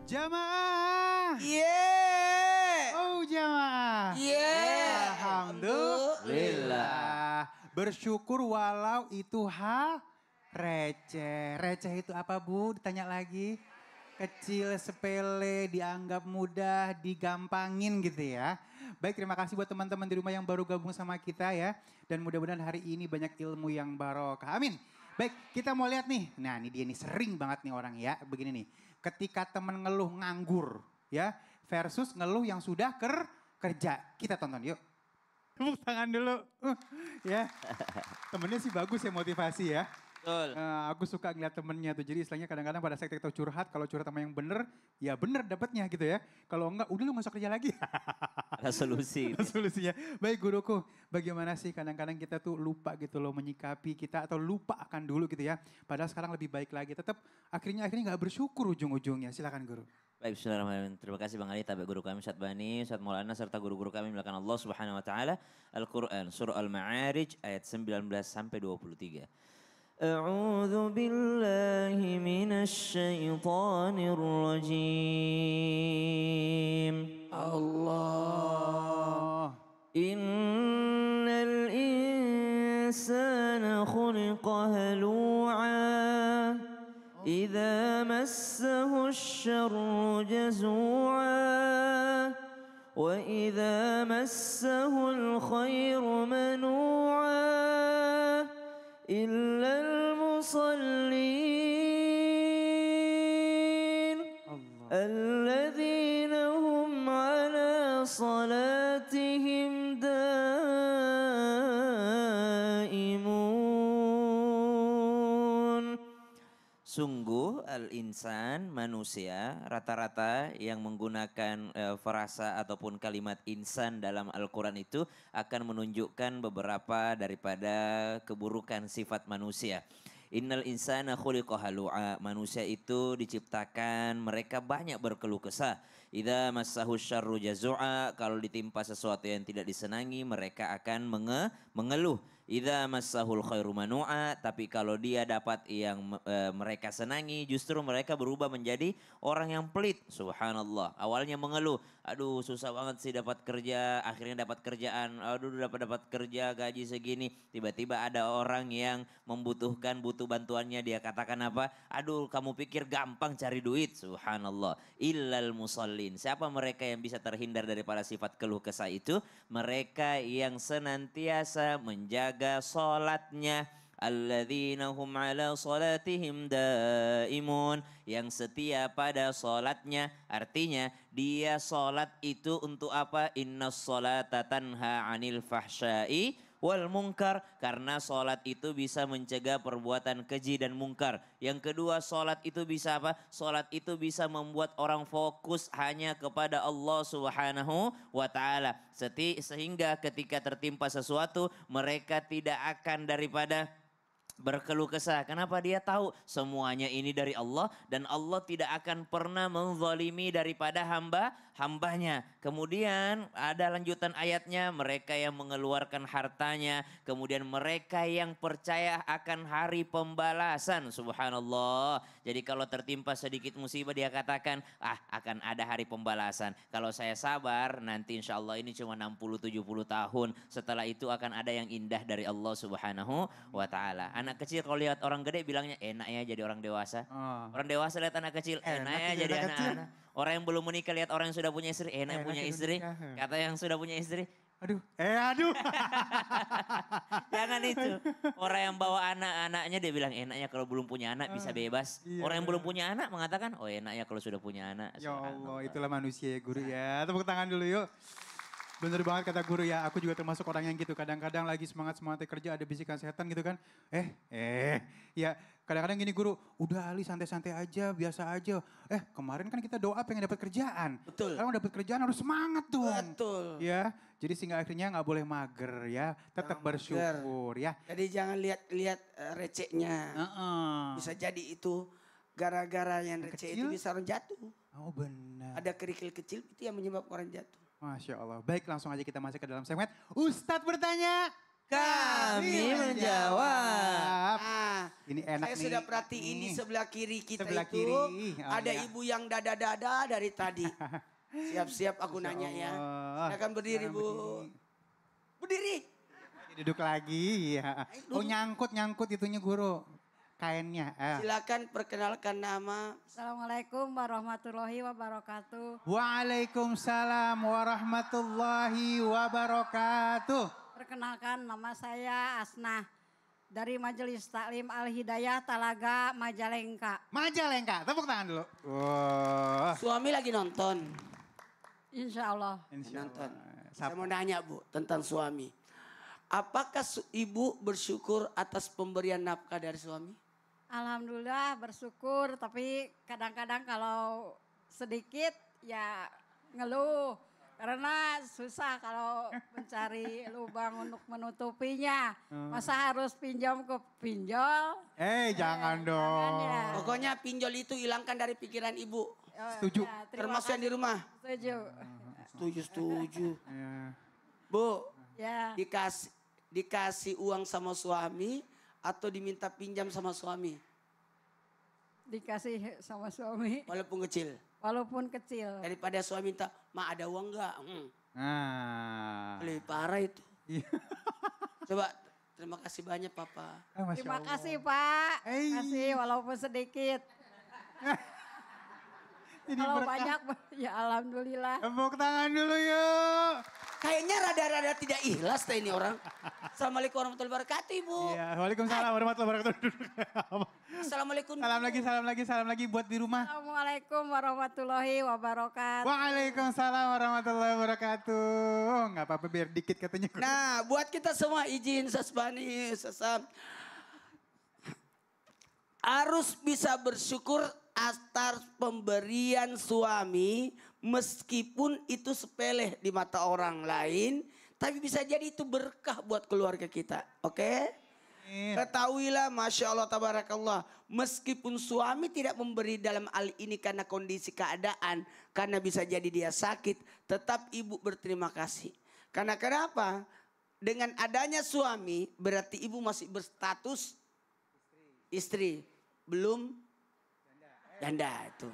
Jamaah. Oh jamaah. Alhamdulillah. Bersyukur walau itu hal receh. Receh itu apa Bu? Ditanya lagi. Kecil, sepele, dianggap mudah, digampangin gitu ya. Baik, terima kasih buat teman-teman di rumah yang baru gabung sama kita ya. Dan mudah-mudahan hari ini banyak ilmu yang barokah. Amin. Baik, kita mau lihat nih. Nah ini dia nih, sering banget nih orang ya. Begini nih, ketika temen ngeluh nganggur ya. Versus ngeluh yang sudah kerja. Kita tonton yuk. Tepuk tangan dulu. Ya, temennya sih bagus ya motivasi ya. Betul. Aku suka ngeliat temennya tuh. Jadi istilahnya kadang-kadang pada saat kita curhat, kalau curhat sama yang bener, ya bener dapetnya gitu ya. Kalau enggak, udah lu gak usah kerja lagi. Ada solusi. Ada solusinya. Baik guruku, bagaimana sih kadang-kadang kita tuh lupa gitu loh menyikapi kita atau lupa akan dulu gitu ya. Padahal sekarang lebih baik lagi. Tetap akhirnya gak bersyukur ujung-ujungnya. Silakan guru. Baik, bismillahirrahmanirrahim. Terima kasih Bang Ali, tabi guru kami Ustaz Bani, Ustaz Maulana serta guru-guru kami melakukan Allah Subhanahu wa taala. Al-Qur'an surah Al-Ma'arij ayat 19 sampai 23. A'udzu billahi minasy syaithanir rajim. Allah. Innal insana khuliqa halu'a. إذا مسه الشر جزوعا وإذا مسه الخير منوعا إلا المصلين الذين هم على صلاتهم Sungguh al-insan manusia rata-rata yang menggunakan frasa ataupun kalimat insan dalam Al-Quran itu akan menunjukkan beberapa daripada keburukan sifat manusia. Innal insana khuliqa halu'a. Manusia itu diciptakan mereka banyak berkeluh kesah. Idza massahu syarru jazu'a. Kalau ditimpa sesuatu yang tidak disenangi mereka akan mengeluh. Idza massahul khairu manu'a, tapi kalau dia dapat yang mereka senangi, justru mereka berubah menjadi orang yang pelit. Subhanallah. Awalnya mengeluh, aduh susah banget sih dapat kerja, akhirnya dapat kerjaan, aduh dapat kerja gaji segini. Tiba-tiba ada orang yang membutuhkan, butuh bantuannya, dia katakan apa? Aduh kamu pikir gampang cari duit? Subhanallah. Illal musallin. Siapa mereka yang bisa terhindar daripada sifat keluh kesah itu? Mereka yang senantiasa menjaga salatnya, alladzina hum ala salatihim daimun, yang setia pada salatnya. Artinya dia salat itu untuk apa? Innas salata tanha 'anil fahsya'i wal munkar, karena salat itu bisa mencegah perbuatan keji dan mungkar. Yang kedua, salat itu bisa apa? Salat itu bisa membuat orang fokus hanya kepada Allah Subhanahu wa taala. Sehingga ketika tertimpa sesuatu, mereka tidak akan daripada berkeluh kesah. Kenapa? Dia tahu semuanya ini dari Allah dan Allah tidak akan pernah menzalimi daripada hambanya. Kemudian ada lanjutan ayatnya, mereka yang mengeluarkan hartanya, kemudian mereka yang percaya akan hari pembalasan. Subhanallah. Jadi kalau tertimpa sedikit musibah dia katakan, akan ada hari pembalasan. Kalau saya sabar nanti insya Allah ini cuma 60-70 tahun. Setelah itu akan ada yang indah dari Allah Subhanahu wa taala. Anak kecil kalau lihat orang gede bilangnya enaknya jadi orang dewasa. Orang dewasa lihat anak kecil enaknya jadi anak-anak. Orang yang belum menikah lihat orang yang sudah punya istri enak punya istri. Kata yang sudah punya istri, aduh. Jangan itu. Orang yang bawa anak-anaknya dia bilang enaknya kalau belum punya anak bisa bebas. Orang yang belum punya anak mengatakan oh enaknya kalau sudah punya anak. Ya Allah, itulah manusia ya guru ya. Tepuk tangan dulu yuk. Bener banget kata guru ya, aku juga termasuk orang yang gitu. Kadang-kadang lagi semangat-semangatnya kerja ada bisikan setan gitu kan. Ya kadang-kadang gini guru, udah Ali santai-santai aja, biasa aja. Kemarin kan kita doa pengen dapat kerjaan. Betul. Kalau dapat kerjaan harus semangat dong. Betul. Ya, jadi sehingga akhirnya nggak boleh mager ya, tetap bersyukur ya. Jadi jangan lihat recehnya. Bisa jadi itu gara-gara yang receh itu bisa orang jatuh. Oh benar. Ada kerikil kecil itu yang menyebabkan orang jatuh. Masya Allah. Baik langsung aja kita masuk ke dalam segmen Ustadz bertanya. Kami menjawab. Nah, Ini enak saya nih. sudah perhatiin di sebelah kiri kita Sebelah itu kiri. Oh, ada iya. ibu yang dada-dada dari tadi. Siap-siap aku Masya nanya ya. Allah. Silakan berdiri, Silakan Bu. Berdiri. Duduk lagi ya. Oh nyangkut itunya guru. Kainnya. Silakan perkenalkan nama. Assalamualaikum warahmatullahi wabarakatuh. Waalaikumsalam warahmatullahi wabarakatuh. Perkenalkan nama saya Asnah dari Majelis Taklim Al-Hidayah Talaga Majalengka. Majalengka, tepuk tangan dulu. Wah. Suami lagi nonton. Insya Allah. Insya Nonton. Allah. Saya mau nanya Bu tentang suami. Apakah ibu bersyukur atas pemberian nafkah dari suami? Alhamdulillah bersyukur tapi kadang-kadang kalau sedikit ya ngeluh. Karena susah kalau mencari lubang untuk menutupinya. Masa harus pinjam ke pinjol? Jangan Jangan dong. ya. Pokoknya pinjol itu hilangkan dari pikiran ibu. Setuju. Ya, terima Termasuk yang di kasih. rumah. Setuju. Setuju. Ya. Bu, Ya. dikasih uang sama suami atau diminta pinjam sama suami? Dikasih sama suami Walaupun kecil. walaupun kecil. Daripada suami minta, Ma ada uang enggak? Nah. Lebih parah itu. Iya. Coba, terima kasih banyak Papa. Masya Terima Allah. kasih Pak. Hey. Kasih walaupun sedikit. Ini Kalau berkah. banyak ya alhamdulillah. Tepuk tangan dulu yuk. Kayaknya rada-rada tidak ikhlas teh ini orang. Assalamualaikum warahmatullahi wabarakatuh Ibu. Iya, waalaikumsalam warahmatullahi wabarakatuh. Assalamualaikum. Salam lagi buat di rumah. Assalamualaikum warahmatullahi wabarakatuh. Waalaikumsalam warahmatullahi wabarakatuh. Nggak apa-apa biar dikit katanya. Nah buat kita semua izin Sasbani, Sasam. Harus bisa bersyukur atas pemberian suami meskipun itu sepele di mata orang lain. Tapi bisa jadi itu berkah buat keluarga kita. Oke? Ketahuilah Masya Allah Tabarakallah. Meskipun suami tidak memberi dalam hal ini karena kondisi keadaan. Karena bisa jadi dia sakit. Tetap ibu berterima kasih. Karena kenapa? Dengan adanya suami berarti ibu masih berstatus istri. Belum janda itu.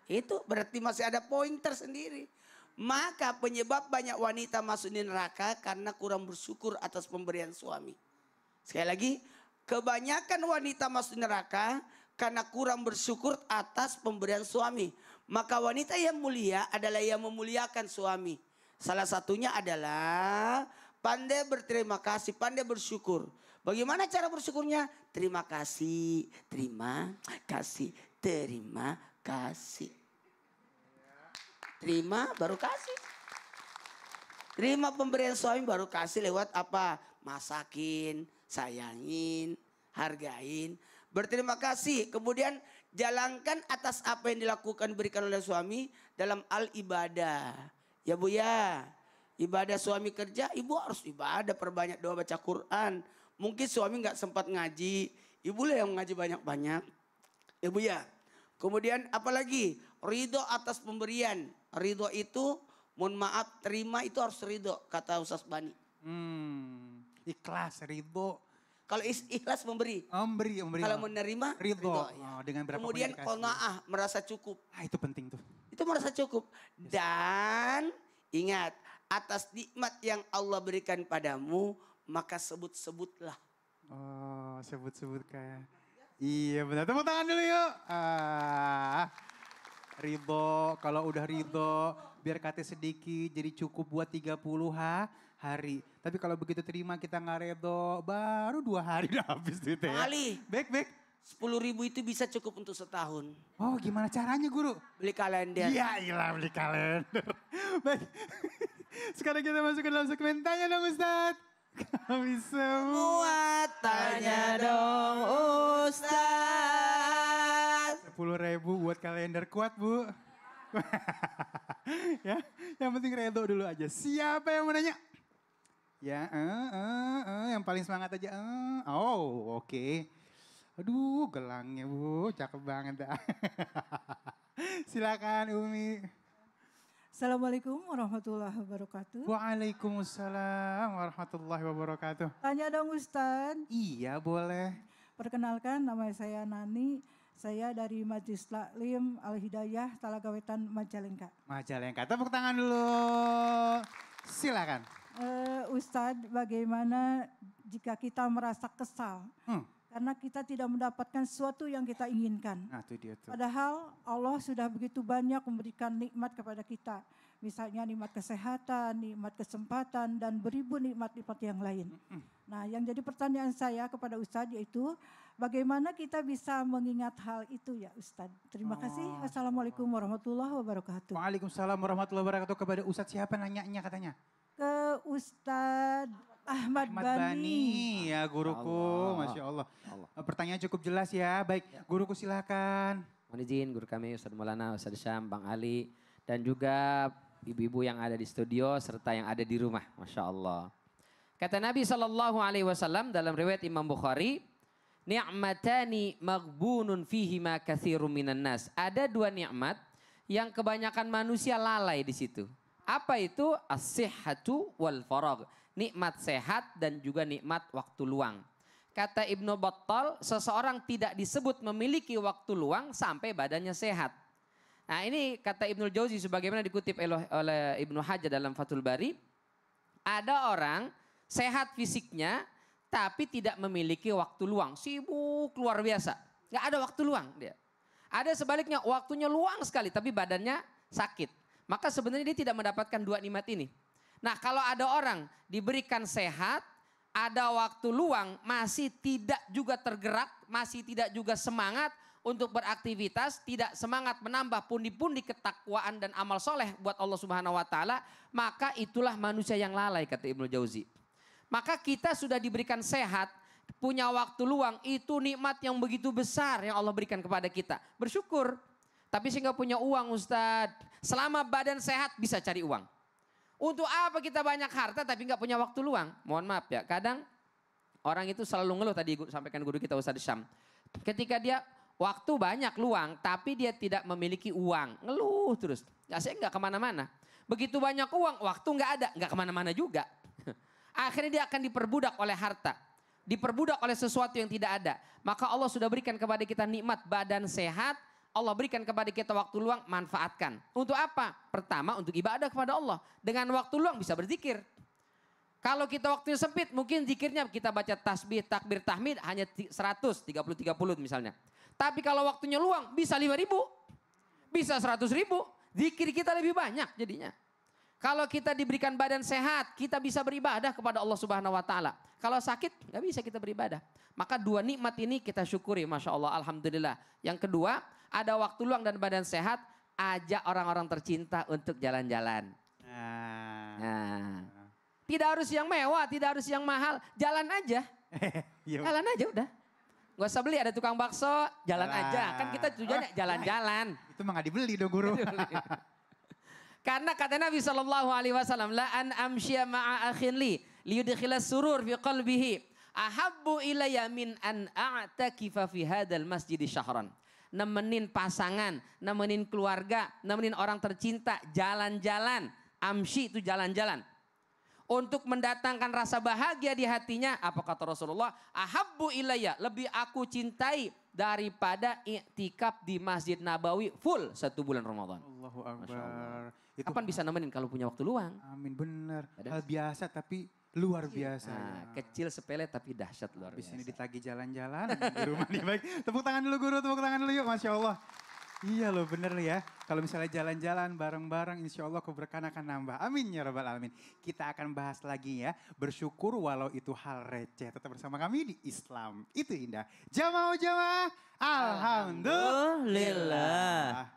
Itu berarti masih ada poin tersendiri. Maka penyebab banyak wanita masuk di neraka karena kurang bersyukur atas pemberian suami. Sekali lagi, kebanyakan wanita masuk neraka karena kurang bersyukur atas pemberian suami. Maka wanita yang mulia adalah yang memuliakan suami. Salah satunya adalah pandai berterima kasih, pandai bersyukur. Bagaimana cara bersyukurnya? Terima kasih, terima kasih, terima kasih. Terima baru kasih. Terima pemberian suami baru kasih lewat apa? Masakin, sayangin, hargain, berterima kasih. Kemudian jalankan atas apa yang dilakukan berikan oleh suami dalam hal ibadah. Ya Bu ya, ibadah suami kerja, ibu harus ibadah, perbanyak doa baca Quran. Mungkin suami nggak sempat ngaji, ibu lah yang ngaji banyak-banyak. Ya Bu ya. Kemudian apalagi ridho atas pemberian. Ridho itu mohon maaf terima itu harus ridho kata Ustaz Bani. Ikhlas, ridho. Kalau ikhlas memberi. Memberi. Kalau menerima Ridho. ya. Dengan berapa Kemudian dikasih. qanaah merasa cukup. Itu penting tuh. Itu merasa cukup. Dan ingat atas nikmat yang Allah berikan padamu maka sebut-sebutlah. Oh, sebut-sebut kayak. Iya benar. Tepuk tangan dulu yuk. Ridho, kalau udah ridho, biar kate sedikit jadi cukup buat 30 hari. Tapi kalau begitu terima kita nggak ridho, baru 2 hari udah habis duitnya ya. Ali. Baik. 10.000 itu bisa cukup untuk setahun. Oh gimana caranya guru? Beli kalender. Iya ilah beli kalender. Baik, sekarang kita masuk ke dalam segmen tanya dong Ustadz. Kami semua. Buat tanya dong Ustaz. 10.000 buat kalender kuat Bu. Ya, yang penting redo dulu aja. Siapa yang mau nanya? Ya, yang paling semangat aja. Oh, oke. Aduh, gelangnya Bu, cakep banget dah. Silakan Umi. Assalamualaikum warahmatullahi wabarakatuh. Waalaikumsalam warahmatullahi wabarakatuh. Tanya dong Ustadz. Iya boleh. Perkenalkan nama saya Nani. Saya dari Majelis Taklim Al-Hidayah Talaga Wetan Majalengka. Majalengka, tepuk tangan dulu. Silakan. Ustadz, bagaimana jika kita merasa kesal? Karena kita tidak mendapatkan sesuatu yang kita inginkan. Nah itu dia tuh. Padahal Allah sudah begitu banyak memberikan nikmat kepada kita. Misalnya nikmat kesehatan, nikmat kesempatan, dan beribu nikmat-nikmat yang lain. Nah yang jadi pertanyaan saya kepada Ustadz yaitu bagaimana kita bisa mengingat hal itu ya Ustadz. Terima kasih. Wassalamualaikum warahmatullahi wabarakatuh. Waalaikumsalam warahmatullahi wabarakatuh. Kepada Ustadz siapa nanyanya katanya? Ke Ustadz Ahmad Bani. Ya guruku, Masya Allah. Pertanyaan cukup jelas ya. Baik, guruku silakan. Mohon izin guru kami Ustadz Maulana, Ustadz Syam, Bang Ali. Dan juga ibu-ibu yang ada di studio serta yang ada di rumah. Masya Allah. Kata Nabi SAW dalam riwayat Imam Bukhari. Ni'matani maghbunun fihima katsirun minan nas. Ada dua nikmat yang kebanyakan manusia lalai di situ. Apa itu? As-sihhatu wal faragh. Nikmat sehat dan juga nikmat waktu luang. Kata Ibnu Battal, seseorang tidak disebut memiliki waktu luang sampai badannya sehat. Nah ini kata Ibnu Jauzi sebagaimana dikutip oleh Ibnu Hajar dalam Fathul Bari. Ada orang sehat fisiknya tapi tidak memiliki waktu luang. Sibuk luar biasa. Gak ada waktu luang dia. Ada sebaliknya waktunya luang sekali tapi badannya sakit. Maka sebenarnya dia tidak mendapatkan dua nikmat ini. Nah kalau ada orang diberikan sehat, ada waktu luang, masih tidak juga tergerak, masih tidak juga semangat untuk beraktivitas, tidak semangat menambah pundi-pundi ketakwaan dan amal soleh buat Allah Subhanahu Wa Taala, maka itulah manusia yang lalai kata Ibnu Jauzi. Maka kita sudah diberikan sehat, punya waktu luang, itu nikmat yang begitu besar yang Allah berikan kepada kita. Bersyukur, tapi sehingga punya uang Ustadz, selama badan sehat bisa cari uang. Untuk apa kita banyak harta tapi nggak punya waktu luang? Mohon maaf ya, kadang orang itu selalu ngeluh tadi sampaikan guru kita Ustadz Syam. Ketika dia waktu banyak luang tapi dia tidak memiliki uang, ngeluh terus. Saya nggak kemana-mana. Begitu banyak uang, waktu nggak ada, nggak kemana-mana juga. Akhirnya dia akan diperbudak oleh harta. Diperbudak oleh sesuatu yang tidak ada. Maka Allah sudah berikan kepada kita nikmat badan sehat. Allah berikan kepada kita waktu luang, manfaatkan. Untuk apa? Pertama untuk ibadah kepada Allah. Dengan waktu luang bisa berzikir. Kalau kita waktunya sempit, mungkin zikirnya kita baca tasbih, takbir, tahmid hanya 100, 30 misalnya. Tapi kalau waktunya luang bisa 5.000, bisa 100.000, zikir kita lebih banyak jadinya. Kalau kita diberikan badan sehat, kita bisa beribadah kepada Allah Subhanahu Wa Taala. Kalau sakit, nggak bisa kita beribadah. Maka dua nikmat ini kita syukuri, Masya Allah, Alhamdulillah. Yang kedua, ada waktu luang dan badan sehat, ajak orang-orang tercinta untuk jalan-jalan. Nah, tidak harus yang mewah, tidak harus yang mahal, jalan aja. Jalan aja udah. Gak usah beli, ada tukang bakso, jalan aja. Kan kita tujuannya jalan-jalan. Itu mah gak dibeli dong guru. Karena kata Nabi SAW, la an amsya ma'a akhin li liyudkhilas surur fi qalbihi ahabbu ilayya min an a'takifa fi hadal masjid syahran. Nemenin pasangan, nemenin keluarga, nemenin orang tercinta, jalan-jalan. Amsyi itu jalan-jalan. Untuk mendatangkan rasa bahagia di hatinya, apa kata Rasulullah? Ahabbu ilayya, lebih aku cintai daripada i'tikaf di Masjid Nabawi full 1 bulan Ramadan. Allahu Akbar. Itu kapan bisa nemenin kalau punya waktu luang? Amin, benar. Hal biasa tapi luar biasa. Nah, kecil sepele tapi dahsyat luar biasa. Habis ini ditagih jalan-jalan di rumah nih. Baik, tepuk tangan dulu guru, tepuk tangan dulu yuk. Masya Allah. Iya loh bener ya. Kalau misalnya jalan-jalan bareng-bareng insya Allah keberkahan akan nambah. Amin ya rabbal alamin. Kita akan bahas lagi ya. Bersyukur walau itu hal receh. Tetap bersama kami di Islam. Itu indah. Jamaah-jamaah. Alhamdulillah.